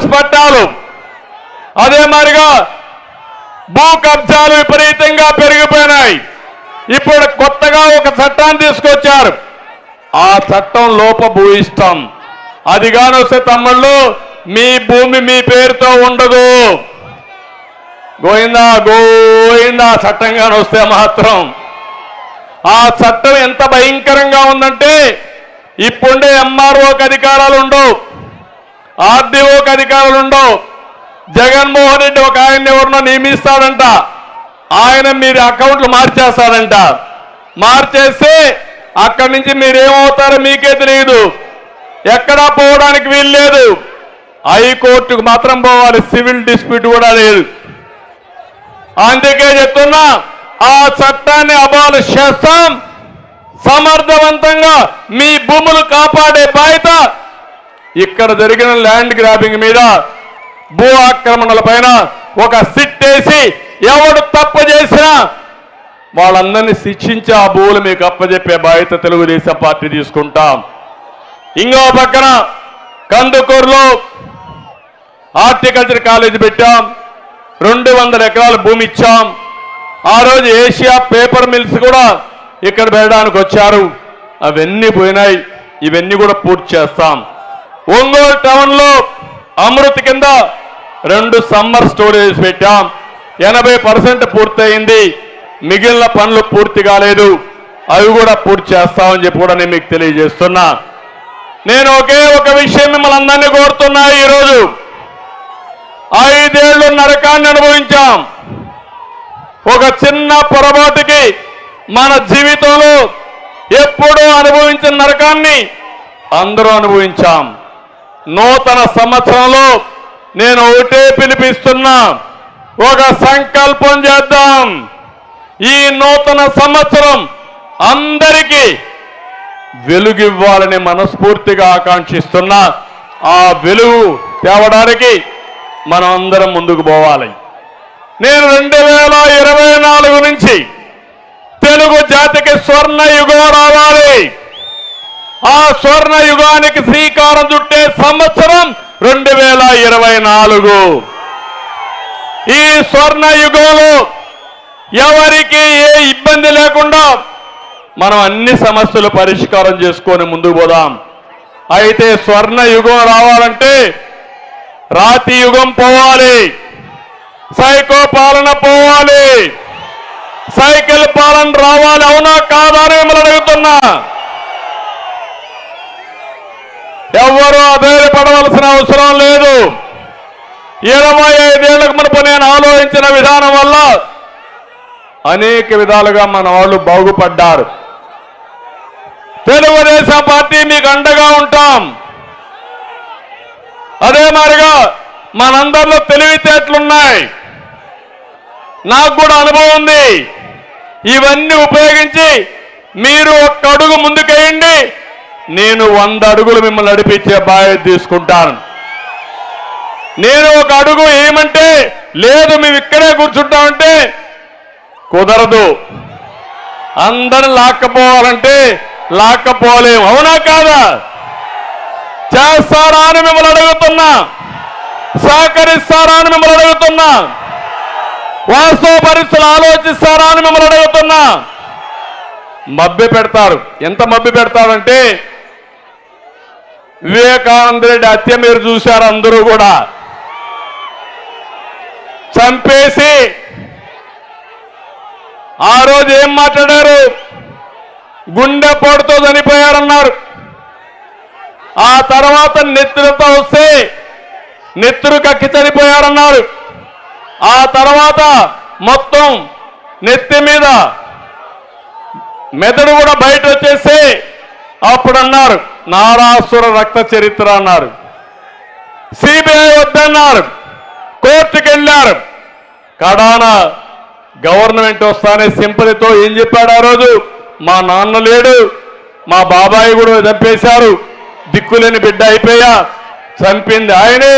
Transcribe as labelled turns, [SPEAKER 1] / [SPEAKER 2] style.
[SPEAKER 1] Bogus పట్టాలు, అదే మాదిరిగా భూ కబ్జాలు విపరీతంగా పెరిగిపోయినాయి. ఇప్పుడు కొత్తగా ఒక చట్టాన్ని తీసుకొచ్చారు. ఆ చట్టం లోపభూయిష్టం. అది కానొస్తే తమ్ముళ్ళు మీ భూమి మీ పేరుతో ఉండదు. గోయిందా గోయిందా చట్టం కానొస్తే మాత్రం. ఆ చట్టం ఎంత భయంకరంగా ఉందంటే ఇప్పుండే ఎంఆర్ఓకి అధికారాలు ఉండవు, ఆర్డీఓకి అధికారాలు ఉండవు. జగన్మోహన్ రెడ్డి ఒక ఆయన ఎవరినో నియమిస్తాడంట, ఆయన మీరు అకౌంట్లు మార్చేస్తాడంట. మార్చేస్తే అక్కడి నుంచి మీరేమవుతారో మీకే తెలియదు. ఎక్కడా పోవడానికి వీలు లేదు. హైకోర్టుకు మాత్రం పోవాలి, సివిల్ డిస్ప్యూట్ కూడా లేదు. అందుకే చెప్తున్నా, ఆ చట్టాన్ని అబాలిష్ చేస్తాం. సమర్థవంతంగా మీ భూములు కాపాడే బాధ్యత ఇక్కడ జరిగిన ల్యాండ్ గ్రాబింగ్ మీద, భూ ఆక్రమణల పైన ఒక సిట్ వేసి ఎవడు తప్పు చేసినా వాళ్ళందరినీ శిక్షించి ఆ భూములు మీకు అప్పచెప్పే బాధ్యత తెలుగుదేశం పార్టీ తీసుకుంటాం. ఇంకో పక్కన కందుకూరులో హార్టికల్చర్ కాలేజీ పెట్టాం, 200 ఎకరాల భూమి ఇచ్చాం. ఆ రోజు ఏషియా పేపర్ మిల్స్ కూడా ఇక్కడ పెట్టడానికి వచ్చారు, అవన్నీ పోయినాయి. ఇవన్నీ కూడా పూర్తి చేస్తాం. ఒంగోలు టౌన్లో అమృత్ కింద 2 సమ్మర్ స్టోరేజ్ పెట్టాం, 80% పూర్తయింది. మిగిలిన పనులు పూర్తి కాలేదు, అవి కూడా పూర్తి చేస్తామని చెప్పి కూడా నేను మీకు తెలియజేస్తున్నా. నేను ఒకే ఒక విషయం మిమ్మల్ని అందరినీ కోరుతున్నా. ఈరోజు 5 ఏళ్లు నరకాన్ని అనుభవించాం. ఒక చిన్న పొరపాటుకి మన జీవితంలో ఎప్పుడూ అనుభవించిన నరకాన్ని అందరూ అనుభవించాం. నూతన సంవత్సరంలో నేను ఒకటే పిలిపిస్తున్నా, ఒక సంకల్పం చేద్దాం. ఈ నూతన సంవత్సరం అందరికీ వెలుగివ్వాలని మనస్ఫూర్తిగా ఆకాంక్షిస్తున్నా. ఆ వెలుగు తేవడానికి మనం అందరం ముందుకు పోవాలి. నేను 2024 నుంచి తెలుగు జాతికి స్వర్ణ యుగం రావాలి. ఆ స్వర్ణ యుగానికి శ్రీకారం చుట్టే సంవత్సరం 2024. ఈ స్వర్ణ యుగంలో ఎవరికి ఏ ఇబ్బంది లేకుండా మనం అన్ని సమస్యలు పరిష్కారం చేసుకొని ముందుకు పోదాం. అయితే స్వర్ణ యుగం రావాలంటే రాతి యుగం పోవాలి, సైకో పాలన పోవాలి, సైకిల్ పాలన రావాలి. అవునా కాదా అని మిమ్మల్ని అడుగుతున్నా. ఎవరు అధైర్యపడవలసిన అవసరం లేదు. 25 ఏళ్లకు మునుపు నేను ఆలోచించిన విధానం వల్ల అనేక విధాలుగా మన వాళ్ళు బాగుపడ్డారు. తెలుగుదేశం పార్టీ మీకు అండగా ఉంటాం. అదే మాదిరిగా మనందరిలో తెలివితేటలున్నాయి, నాకు కూడా అనుభవం ఉంది. ఇవన్నీ ఉపయోగించి మీరు 1 అడుగు ముందుకేయండి, నేను 100 అడుగులు మిమ్మల్ని నడిపించే బాధ్యత తీసుకుంటాను. నేను 1 అడుగు ఏమంటే లేదు మేము ఇక్కడే కూర్చుంటామంటే కుదరదు. అందరిని లాక్కపోవాలంటే లాక్కపోలేము. అవునా కాదా? చేస్తారా అని మిమ్మల్ని అడుగుతున్నా, సహకరిస్తారా అని మిమ్మల్ని అడుగుతున్నా, వాస్తవ పరిస్థితులు ఆలోచిస్తారా అని మిమ్మల్ని అడుగుతున్నా. మభ్య పెడతారు. ఎంత మభ్య పెడతారంటే వివేకానంద రెడ్డి హత్య మీరు చూశారు. అందరూ కూడా చంపేసి ఆ రోజు ఏం మాట్లాడారు? గుండెపోటుతో చనిపోయారన్నారు. ఆ తర్వాత నెత్తురుతో వస్తే నెత్తురు కక్కి చనిపోయారన్నారు. ఆ తర్వాత మొత్తం నెత్తి మీద మెదడు కూడా బయట వచ్చేసి అప్పుడు అన్నారు నారాసుర రక్త చరిత్ర అన్నారు. సిబిఐ వద్దన్నారు, కోర్టుకు వెళ్ళారు. కడాన గవర్నమెంట్ వస్తానే సింపతితో ఏం చెప్పాడు ఆ రోజు? మా నాన్న లేడు, మా బాబాయి కూడా చంపేశారు, దిక్కులేని బిడ్డ అయిపోయా, చంపింది ఆయనే,